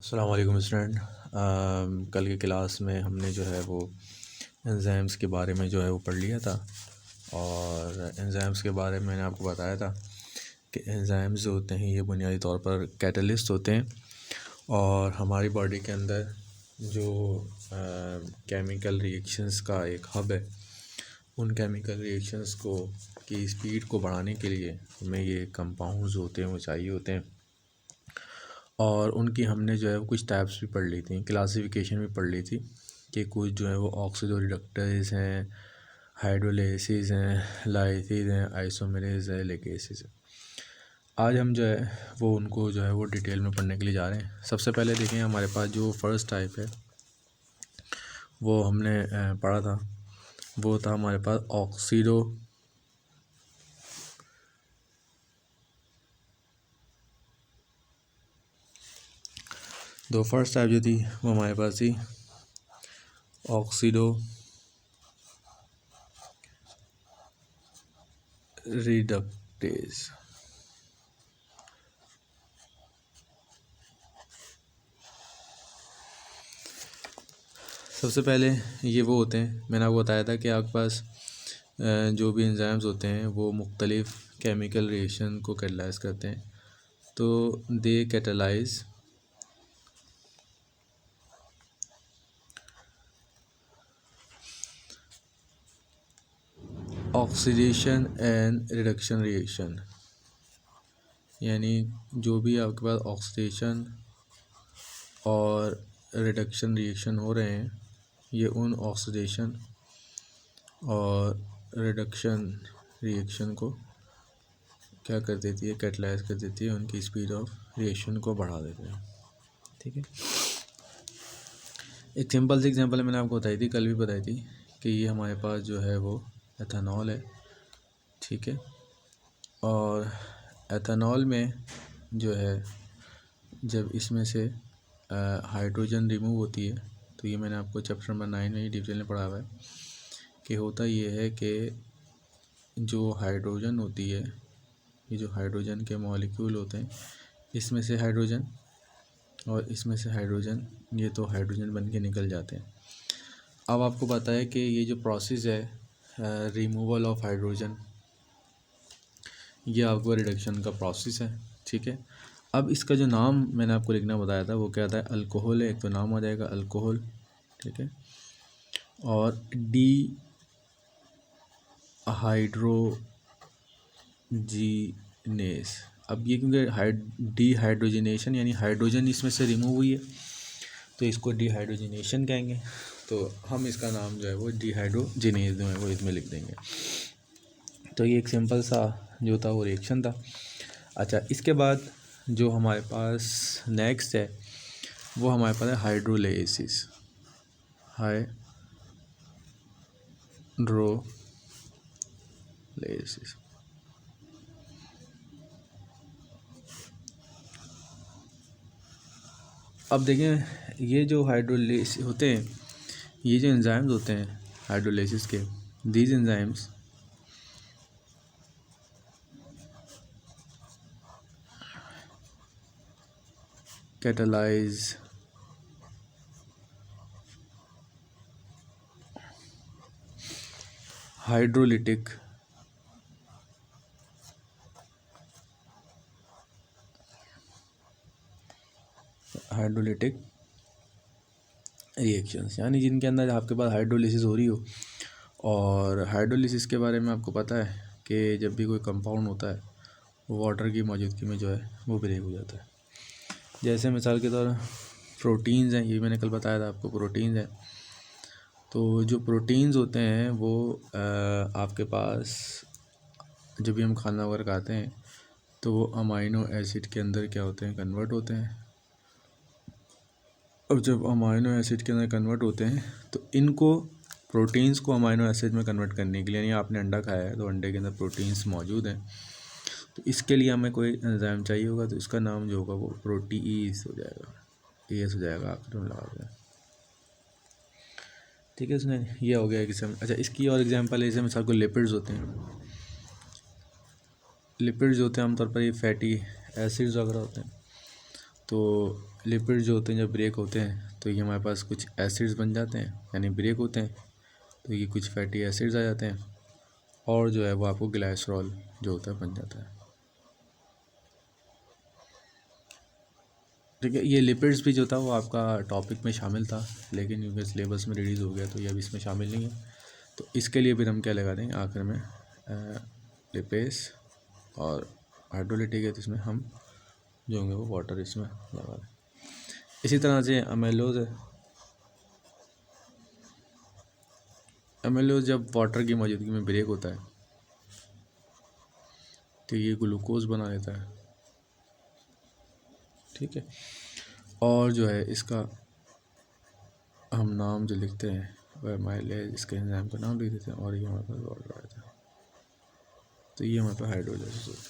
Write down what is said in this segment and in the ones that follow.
अस्सलाम वालेकुम स्टूडेंट। कल की क्लास में हमने जो है वो एंजाइम्स के बारे में जो है वो पढ़ लिया था। और एंजाइम्स के बारे में मैंने आपको बताया था कि एंजाइम्स जो होते हैं ये बुनियादी तौर पर कैटलिस्ट होते हैं और हमारी बॉडी के अंदर जो केमिकल रिएक्शंस का एक हब है, उन केमिकल रिएक्शंस को की स्पीड को बढ़ाने के लिए हमें ये कंपाउंड्स होते हैं वो चाहिए होते हैं। और उनकी हमने जो है वो कुछ टाइप्स भी पढ़ ली थी, क्लासिफिकेशन भी पढ़ ली थी कि कुछ जो है वो ऑक्सीडोरिडक्टेज हैं, हाइड्रोलाइसिस हैं, लाइसिस हैं, आइसोमेरेज है, लेकेसिस है। आज हम जो है वो उनको जो है वो डिटेल में पढ़ने के लिए जा रहे हैं। सबसे पहले देखें, हमारे पास जो फर्स्ट टाइप है वो हमने पढ़ा था, वो था हमारे पास ऑक्सीडो फर्स्ट टाइप जो थी वो हमारे पास थी ऑक्सीडो रिडक्टेज। सबसे पहले ये वो होते हैं, मैंने आपको बताया था कि आपके पास जो भी एंजाइम्स होते हैं वो मुख्तलिफ़ केमिकल रिएक्शन को कैटलाइज करते हैं। तो they catalyse oxidation and reduction reaction, यानी जो भी आपके पास ऑक्सीडेशन और रिडक्शन रिएक्शन हो रहे हैं, ये उन ऑक्सीडेशन और रिडक्शन रिएक्शन को क्या कर देती है, कैटलाइज कर देती है, उनकी स्पीड ऑफ रिएक्शन को बढ़ा देते हैं। ठीक है, एक सिंपल सी एग्जांपल मैंने आपको बताई थी, कल भी बताई थी कि ये हमारे पास जो है वो एथेनॉल है। ठीक है, और एथेनॉल में जो है जब इसमें से हाइड्रोजन रिमूव होती है, तो ये मैंने आपको चैप्टर नंबर 9 में ही डिटेल में पढ़ा हुआ है कि होता ये है कि जो हाइड्रोजन होती है, ये जो हाइड्रोजन के मॉलिक्यूल होते हैं, इसमें से हाइड्रोजन और इसमें से हाइड्रोजन, ये तो हाइड्रोजन बन के निकल जाते हैं। अब आपको पता है कि ये जो प्रोसेस है रिमूवल ऑफ हाइड्रोजन, ये आपको रिडक्शन का प्रोसेस है। ठीक है, अब इसका जो नाम मैंने आपको लिखना बताया था वो क्या था, अल्कोहल है। एक तो नाम आ जाएगा अल्कोहल, ठीक है, और डी हाइड्रोजीनेस। अब ये क्योंकि डीहाइड्रोजिनेशन यानी हाइड्रोजन इसमें से रिमूव हुई है, तो इसको डीहाइड्रोजिनेशन कहेंगे। तो हम इसका नाम जो है वो डीहाइड्रोजिनेस जो है वो इसमें लिख देंगे। तो ये एक सिंपल सा जो था वो रिएक्शन था। अच्छा, इसके बाद जो हमारे पास नेक्स्ट है वो हमारे पास है हाइड्रोलाइसिस। हाइड्रोलाइसिस अब देखें, ये जो हाइड्रोलाइसिस होते हैं, ये जो एंजाइम्स होते हैं हाइड्रोलाइसिस के, these enzymes catalyse hydrolytic reactions, यानी जिनके अंदर आपके पास हाइड्रोलिसिस हो रही हो। और हाइड्रोलिसिस के बारे में आपको पता है कि जब भी कोई कंपाउंड होता है वो वाटर की मौजूदगी में जो है वो ब्रेक हो जाता है। जैसे मिसाल के तौर प्रोटीन्स हैं, ये मैंने कल बताया था आपको, प्रोटीन्स हैं। तो जो प्रोटीन्स होते हैं वो आपके पास जब भी हम खाना वगैरह खाते हैं तो वो अमाइनो एसिड के अंदर क्या होते हैं, कन्वर्ट होते हैं। अब जब अमाइनो एसिड के अंदर कन्वर्ट होते हैं तो इनको प्रोटीन्स को अमाइनो एसिड में कन्वर्ट करने के लिए, यानी आपने अंडा खाया है तो अंडे के अंदर प्रोटीन्स मौजूद हैं, तो इसके लिए हमें कोई एंजाइम चाहिए होगा, तो इसका नाम जो होगा वो प्रोटीज हो जाएगा, एस हो जाएगा आखिर में लगा दें। ठीक है, उसने ये हो गया किस्म। अच्छा, इसकी और एग्जांपल है, जैसे मिसाल को लिपिड्स होते हैं। लिपिड्स होते हैं आमतौर पर ये फैटी एसिड्स वगैरह होते हैं। तो लिपिड जो होते हैं जब ब्रेक होते हैं तो ये हमारे पास कुछ एसिड्स बन जाते हैं, यानी ब्रेक होते हैं तो ये कुछ फैटी एसिड्स आ जाते हैं और जो है वो आपको ग्लाइसरॉल जो होता है बन जाता है। ठीक है, ये लिपिड्स भी जो था वो आपका टॉपिक में शामिल था, लेकिन क्योंकि सिलेबस में रिलीज़ हो गया तो ये अब इसमें शामिल नहीं है। तो इसके लिए फिर हम क्या लगा देंगे आखिर में, लिपेस और हाइड्रोलिटिक है, तो इसमें हम जो होंगे वो वाटर इसमें लगा दें। इसी तरह से अमेलोज है, अमेलोज जब वाटर की मौजूदगी में ब्रेक होता है तो ये ग्लूकोज बना देता है। ठीक है, और जो है इसका हम नाम जो लिखते हैं वह माइलेज, इसके एंजाइम का नाम लिख देते हैं और ये हमारे पास वाटर आ जाता है, तो ये हमारे पास हाइड्रोलाइसिस होता है।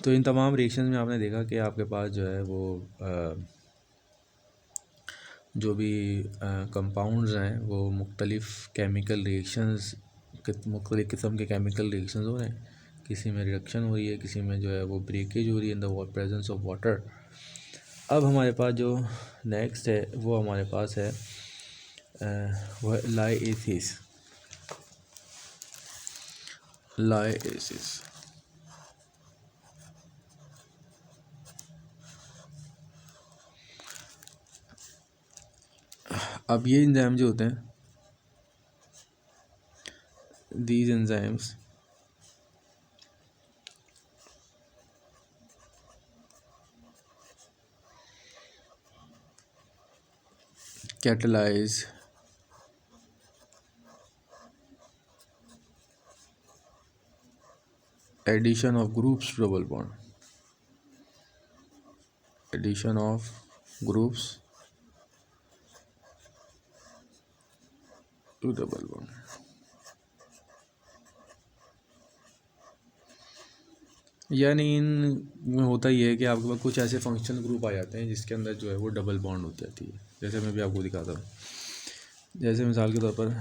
तो इन तमाम रिएक्शंस में आपने देखा कि आपके पास जो है वो जो भी कंपाउंड्स हैं वो मुख्तलिफ़ केमिकल रिएक्शंस, मुख्तलिफ़ किस्म के केमिकल रिएक्शंस हो रहे हैं। किसी में रिडक्शन हो रही है, किसी में जो है वो ब्रेकेज हो रही है in the presence of water. अब हमारे पास जो नेक्स्ट है वो हमारे पास है वह लाइएसिस। अब ये एंजाइम जो होते हैं, these enzymes catalyze addition of groups to double bond, addition of groups to double bond। यानी इन में होता ही है कि आपके पास कुछ ऐसे फंक्शनल ग्रुप आ जाते हैं जिसके अंदर जो है वो डबल बॉन्ड हो जाती है। जैसे मैं भी आपको दिखाता हूँ, जैसे मिसाल के तौर पर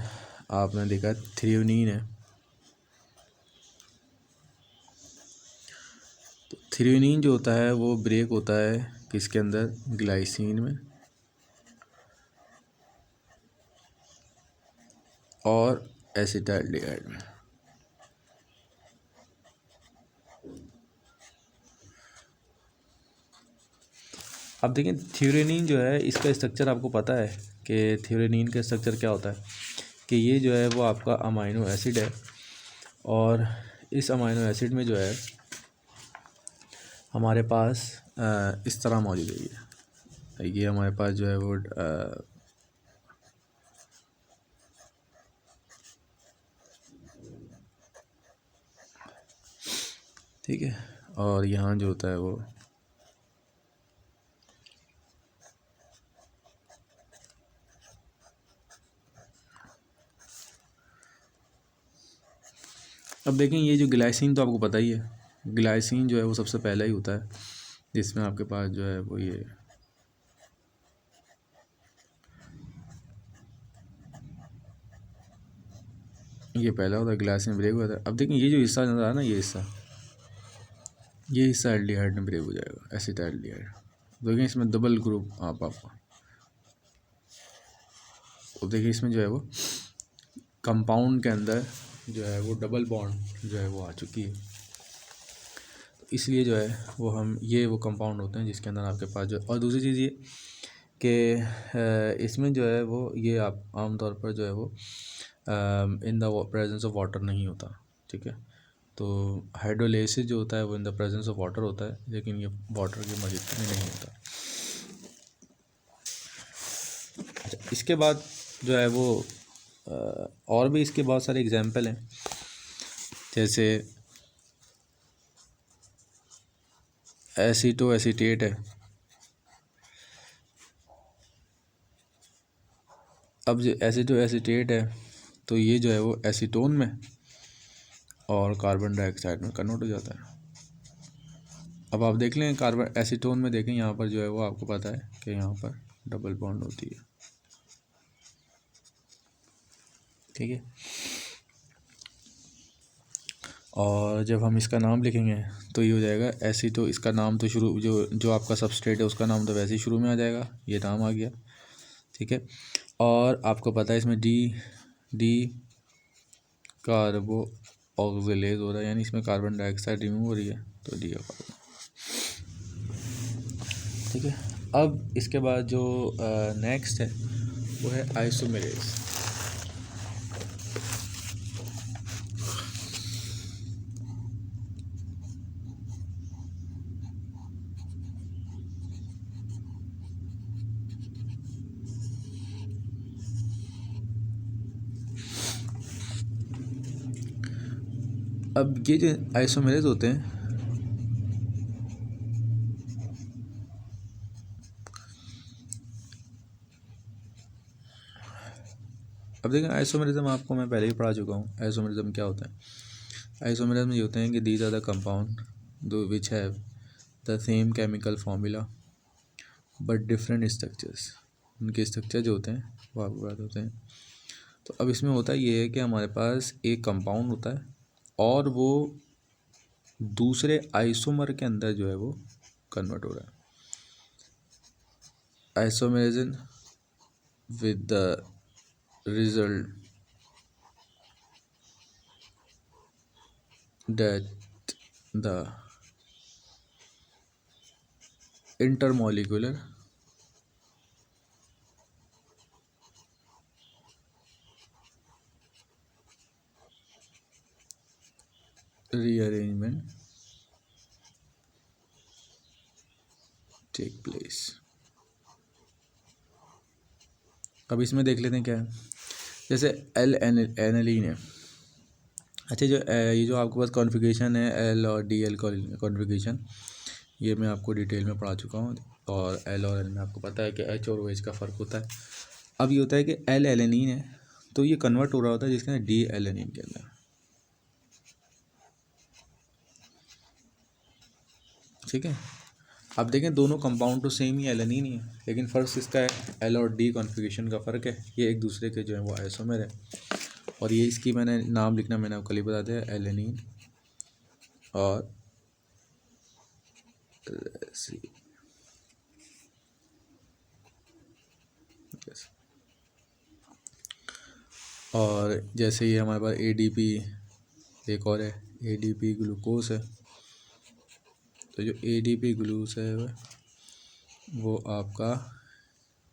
आपने देखा थ्रियोनीन है, तो थ्रियोनीन जो होता है वो ब्रेक होता है किसके अंदर, ग्लाइसिन में और एसिटाल्डिहाइड में। अब देखिए थ्योरेनिन जो है इसका स्ट्रक्चर आपको पता है कि थ्योरेनिन का स्ट्रक्चर क्या होता है, कि ये जो है वो आपका अमाइनो एसिड है और इस अमाइनो एसिड में जो है हमारे पास इस तरह मौजूद है। ये हमारे पास जो है वो ठीक है, और यहाँ जो होता है वो अब देखें ये जो ग्लाइसिन तो आपको पता ही है, ग्लाइसिन जो है वो सबसे पहला ही होता है जिसमें आपके पास जो है वो ये पहला होता है, ग्लाइसिन ब्रेक होता है। अब देखें ये जो हिस्सा नज़र आ रहा है ना, ये हिस्सा एल्डिहाइड में ब्रेक हो जाएगा, एसिटाल्डिहाइड। देखिए इसमें डबल ग्रुप आपका, तो देखिए इसमें जो है वो कंपाउंड के अंदर जो है वो डबल बॉन्ड जो है वो आ चुकी है, तो इसलिए जो है वो हम ये वो कंपाउंड होते हैं जिसके अंदर आपके पास जो, और दूसरी चीज़ ये कि इसमें जो है वो ये आप आमतौर पर जो है वो in the presence of water नहीं होता। ठीक है, तो हाइड्रोलाइसिस जो होता है वो in the presence of water होता है, लेकिन ये वाटर की मौजूदगी में नहीं होता। अच्छा, इसके बाद जो है वो और भी इसके बहुत सारे एग्जाम्पल हैं, जैसे एसीटो एसीटेट है। अब जो एसीटो एसीटेट है तो ये जो है वो एसीटोन में और कार्बन डाइऑक्साइड में कन्वर्ट हो जाता है। अब आप देख लें कार्बन एसीटोन में देखें यहाँ पर जो है वो आपको पता है कि यहाँ पर डबल बॉन्ड होती है। ठीक है, और जब हम इसका नाम लिखेंगे तो ये हो जाएगा ऐसे ही। तो इसका नाम तो शुरू जो आपका सबस्ट्रेट है उसका नाम तो वैसे ही शुरू में आ जाएगा, ये नाम आ गया, ठीक है। और आपको पता है इसमें डी कार्बो ऑक्सिलेज हो रहा है, यानी इसमें कार्बन डाइऑक्साइड रिमूव हो रही है, तो डी कार्बन, ठीक है। अब इसके बाद जो नेक्स्ट है वो है आइसोमेरेज। अब ये जो आइसोमेरेज होते हैं, अब देखें आइसोमेरिज्म आपको मैं पहले ही पढ़ा चुका हूँ। आइसोमेरिज्म क्या होता है? आइसोमेरिज्म ये होते हैं कि दीज आर द कंपाउंड दो which have the same chemical formula but different structures. उनके स्ट्रक्चर जो होते हैं वो आपको याद होते हैं। तो अब इसमें होता ये है कि हमारे पास एक कंपाउंड होता है और वो दूसरे आइसोमर के अंदर जो है वो कन्वर्ट हो रहा है। Isomerism with the result that the intermolecular rearrangement take place। अब इसमें देख लेते हैं क्या है। जैसे एल एनिलीन है। अच्छा, ये जो आपके पास कॉन्फ़िगरेशन है एल और डी एल कॉन्फ़िगरेशन, ये मैं आपको डिटेल में पढ़ा चुका हूँ। और एल और एल में आपको पता है कि एच और ओ एच का फ़र्क होता है। अब ये होता है कि एल एलेनिन है तो ये कन्वर्ट हो रहा होता है जिसके अंदर डी एलेनिन के अंदर, ठीक है। अब देखें दोनों कंपाउंड तो सेम ही एलेनिन ही है, लेकिन फ़र्क इसका है एल और डी कॉन्फ़िगरेशन का फ़र्क है। ये एक दूसरे के जो है वो आइसोमर है। और ये इसकी मैंने नाम लिखना मैंने आपको कल ही बता दिया, एलेनिन और और जैसे ये हमारे पास एडीपी एक और है, एडीपी ग्लूकोज है। तो जो एडीपी ग्लूकोज है वो आपका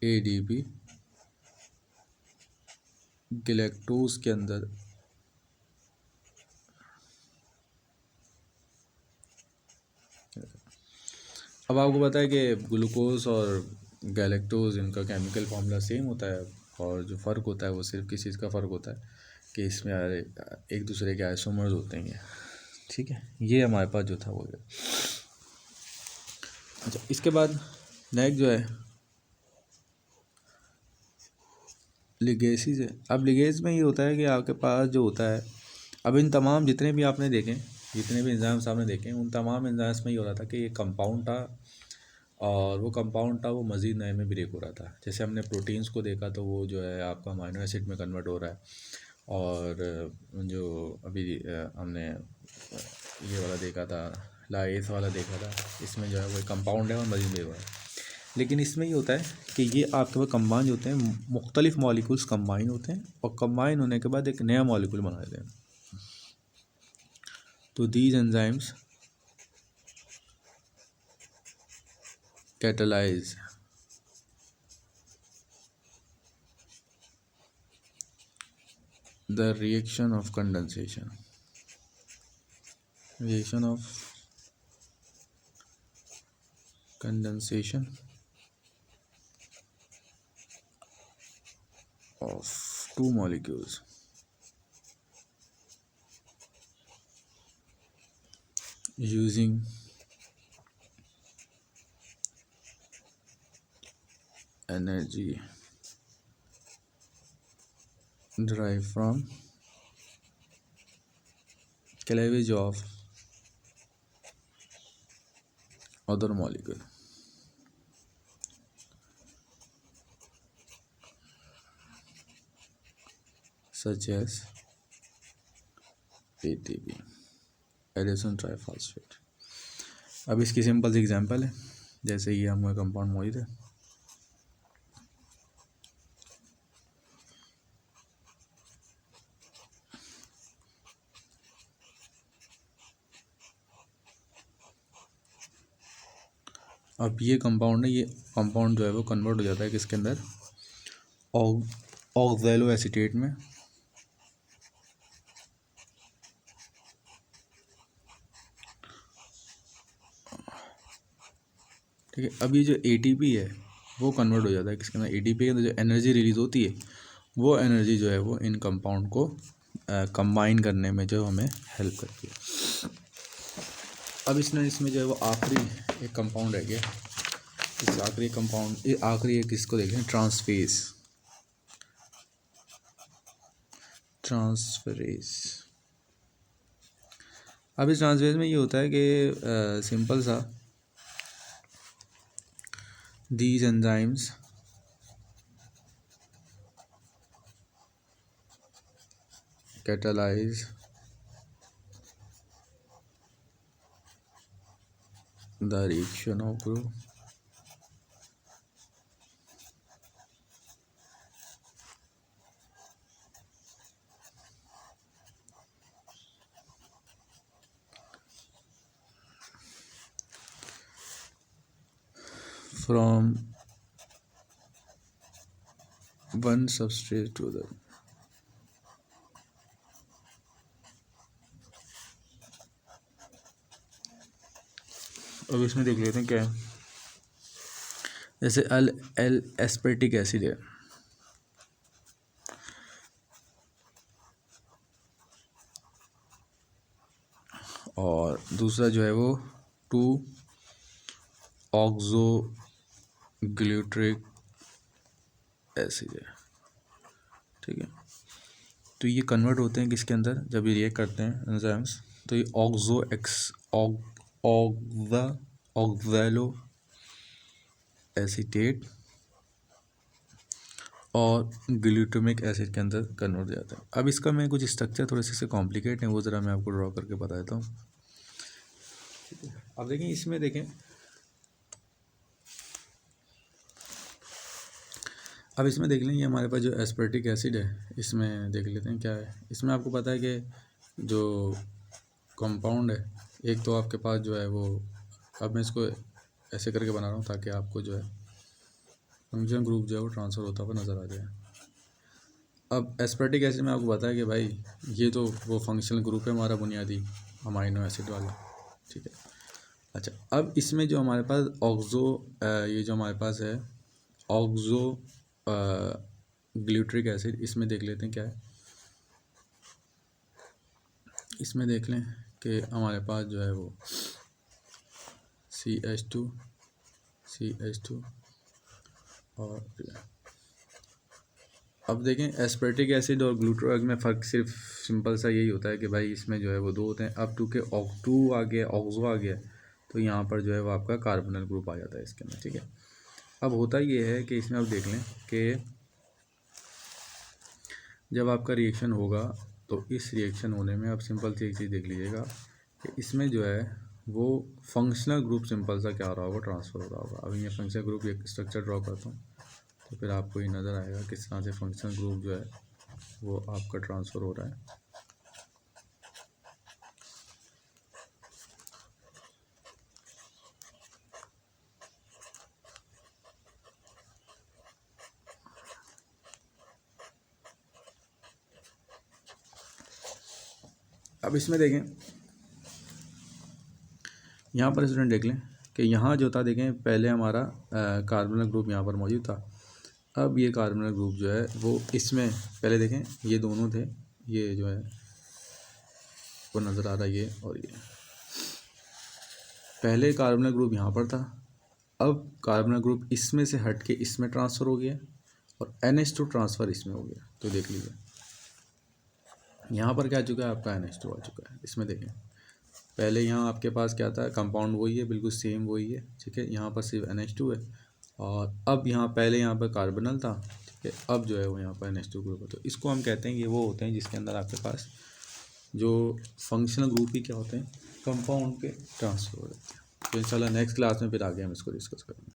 एडीपी गैलेक्टोज के अंदर अब आपको पता है कि ग्लूकोज और गैलेक्टोज इनका केमिकल फार्मूला सेम होता है, और जो फ़र्क होता है वो सिर्फ किस चीज़ का फ़र्क होता है कि इसमें एक दूसरे के आइसोमर्स होते हैं, ठीक है। ये हमारे पास जो था वो है। अच्छा, इसके बाद नेक्स्ट जो है लिगेसीज है। अब लिगेज में ये होता है कि आपके पास जो होता है, अब इन तमाम जितने भी आपने देखें, जितने भी एंजाइम्स आपने देखे, उन तमाम एंजाइम्स में ये हो रहा था कि ये कंपाउंड था और वो कंपाउंड था वो मज़ीद नए में ब्रेक हो रहा था। जैसे हमने प्रोटीन्स को देखा तो वो जो है आपका अमाइनो एसिड में कन्वर्ट हो रहा है। और जो अभी हमने ये वाला देखा था, लाइस वाला देखा था, इसमें जो है वो कंपाउंड है और मज़ीद ब्रेक हो रहा है। लेकिन इसमें ये होता है कि ये आपके पास कंबाइन होते हैं, मुख्तलिफ मॉलिक्यूल्स कंबाइन होते हैं और कंबाइन होने के बाद एक नया मॉलिक्यूल बना देते हैं। तो these enzymes catalyze the reaction of condensation of two molecules using energy derived from cleavage of other molecule such as ATP। Adenosine triphosphate. अब इसकी सिंपल सी एग्जांपल है, जैसे ये हमारा कंपाउंड मौजूद है, अब ये कंपाउंड है, ये कंपाउंड जो है वो कन्वर्ट हो जाता है किसके अंदर, ऑक्सैलो एसीटेट में। ठीक है, अब ये जो एटीपी है वो कन्वर्ट हो जाता है किसके अंदर, एटीपी के अंदर जो एनर्जी रिलीज होती है वो एनर्जी जो है वो इन कंपाउंड को कंबाइन करने में जो हमें हेल्प करती है। अब इसमें जो है वो आखिरी एक कंपाउंड रह गया, इस आखिरी कंपाउंड आखिरी एक इसको देखें, ट्रांसफेरेज। अब इस ट्रांसफेरेज में ये होता है कि सिंपल सा, these enzymes catalyze the reaction of group from one substrate to the अब इसमें देख लेते हैं क्या है, जैसे एल एस्पर्टिक एसिड है, और दूसरा जो है वो 2 ऑक्सो ग्लूट्रिक एसिड है। ठीक है, तो ये कन्वर्ट होते हैं किसके अंदर, जब ये रिएक्ट करते हैं एंजाइम्स, तो ये ऑक्सैलो एसीटेट और ग्लूटामिक एसिड के अंदर कन्वर्ट हो जाता है। अब इसका मैं कुछ स्ट्रक्चर थोड़े से कॉम्प्लिकेट है, वो ज़रा मैं आपको ड्रॉ करके बता देता हूँ। अब देखें, इसमें देखें, अब इसमें देख लें, ये हमारे पास जो एस्पर्टिक एसिड है, इसमें देख लेते हैं क्या है। इसमें आपको पता है कि जो कंपाउंड है, एक तो आपके पास जो है वो, अब मैं इसको ऐसे करके बना रहा हूँ ताकि आपको जो है फंक्शन ग्रुप जो है वो ट्रांसफ़र होता हुआ नज़र आ जाए। अब एस्पर्टिक एसिड में आपको पता है कि भाई ये तो वो फंक्शनल ग्रुप है हमारा बुनियादी अमाइनो एसिड वाला। ठीक है, अच्छा, अब इसमें जो हमारे पास ये जो हमारे पास है ऑक्सो ग्लूट्रिक एसिड, इसमें देख लेते हैं क्या है। इसमें देख लें कि हमारे पास जो है वो CH2 और अब देखें, एस्पर्टिक एसिड और ग्लूट्रोक में फ़र्क सिर्फ सिंपल सा यही होता है कि भाई इसमें जो है वो 2 होते हैं। अब टू आ गया, ऑक्सो आ गया, तो यहाँ पर जो है वो आपका कार्बोनिल ग्रुप आ जाता है इसके अंदर। ठीक है, अब होता ये है कि इसमें आप देख लें कि जब आपका रिएक्शन होगा तो इस रिएक्शन होने में आप सिंपल सी एक चीज़ देख लीजिएगा कि इसमें जो है वो फंक्शनल ग्रुप सिंपल सा क्या हो रहा होगा, ट्रांसफ़र हो रहा होगा। अब ये फंक्शनल ग्रुप एक स्ट्रक्चर ड्रॉ करता हूँ तो फिर आपको ये नज़र आएगा किस तरह से फंक्शनल ग्रुप जो है वो आपका ट्रांसफ़र हो रहा है। अब इसमें देखें, यहाँ पर स्टूडेंट देख लें कि यहाँ जो था, देखें पहले हमारा कार्बोनिल ग्रुप यहाँ पर मौजूद था। अब ये कार्बोनिल ग्रुप जो है वो इसमें पहले देखें, ये दोनों थे, ये जो है वो नज़र आ रहा है, ये और ये पहले कार्बोनिल ग्रुप यहाँ पर था। अब कार्बोनिल ग्रुप इसमें से हट के इसमें ट्रांसफ़र हो गया और NH2 ट्रांसफ़र इसमें हो गया। तो देख लीजिए यहाँ पर क्या आ चुका है, आपका NH2 आ चुका है। इसमें देखें, पहले यहाँ आपके पास क्या था, कंपाउंड वही है, बिल्कुल सेम वही है। ठीक है, यहाँ पर सिर्फ NH2 है, और अब यहाँ पहले यहाँ पर कार्बोनिल था। ठीक है, अब जो है वो यहाँ पर NH2 ग्रुप है। तो इसको हम कहते हैं, ये वो होते हैं जिसके अंदर आपके पास जो फंक्शनल ग्रुप ही क्या होते हैं, कंपाउंड के ट्रांसफर हो जाते हैं। तो इंशाल्लाह नेक्स्ट क्लास में फिर आगे हम इसको डिस्कस करेंगे।